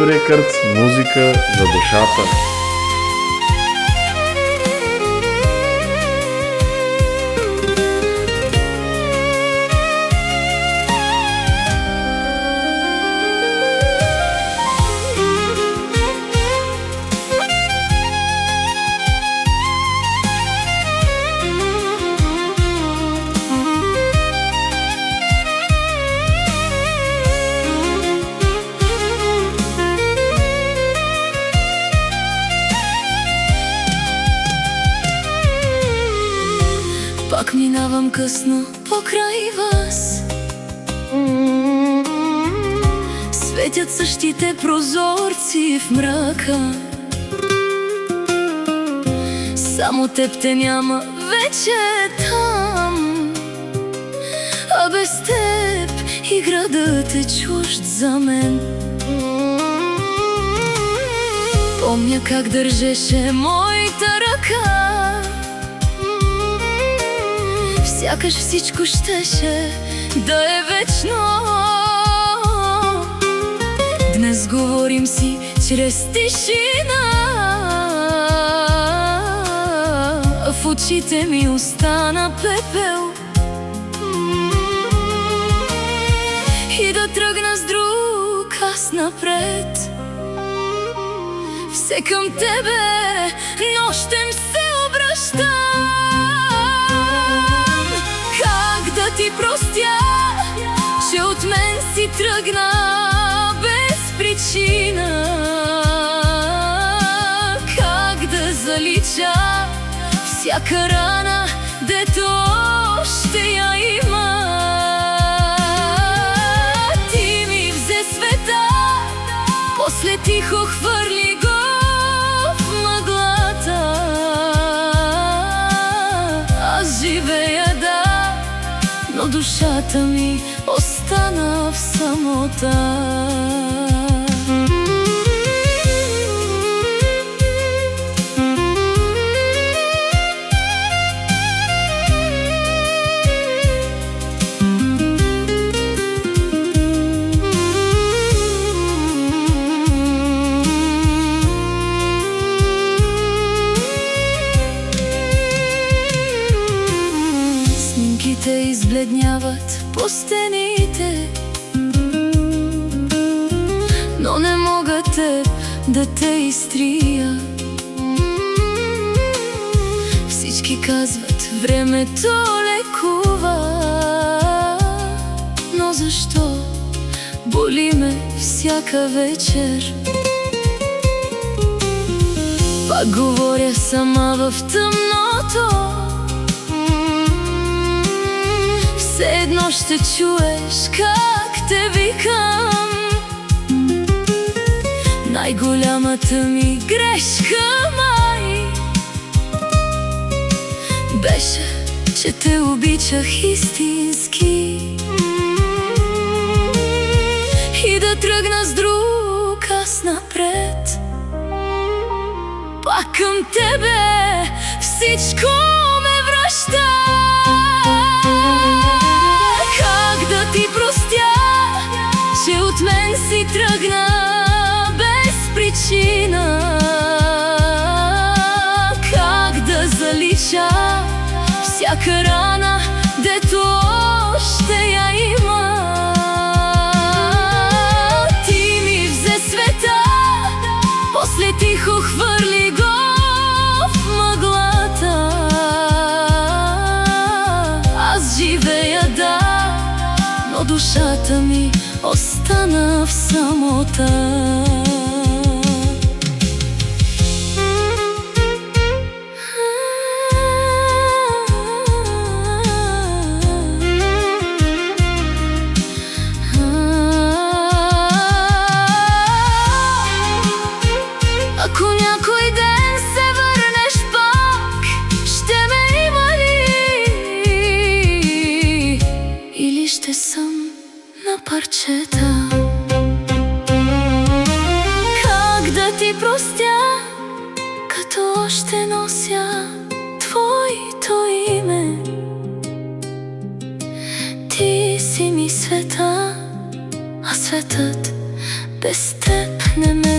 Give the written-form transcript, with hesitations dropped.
Христо Рекърдс, музика за душата. Пак минавам късно покрай вас. Светят същите прозорци в мрака. Само теб те няма вече там, а без теб и градът е чужд за мен. Помня как държеше моята ръка, сякаш всичко щеше да е вечно. Днес говорим си чрез тишина, в очите ми остана пепел. И да тръгна с друг аз напред, все към тебе нощем се обръщам. Как да ти простя, че от мен си тръгна без причина? Как да залича всяка рана, дето още я има? Ти ми взе света, после тихо хвърли го в мъглата. Аз живея, да, но душата ми остана в самота. Снимките избледняват по стените, но не мога теб да те изтрия. Всички казват, времето лекува, но защо боли ме всяка вечер? Пак говоря сама в тъмното, все едно ще чуеш как те викам. Най-голямата ми грешка май беше, че те обичах истински. И да тръгна с друг аз напред, пак към тебе всичко ме връща. Как да ти простя, че от мен си тръгна без причина? Как да залича всяка рана, дето още я има? Ти ми взе света, после тихо хвърли го в мъглата. Аз живея, да, но душата ми остана в самота. Ако някой ден се върнеш пак, ще ме има ли? Или ще съм на парчета? Как да ти простя, като още нося твоето име? Ти си ми света, а светът без теб не ме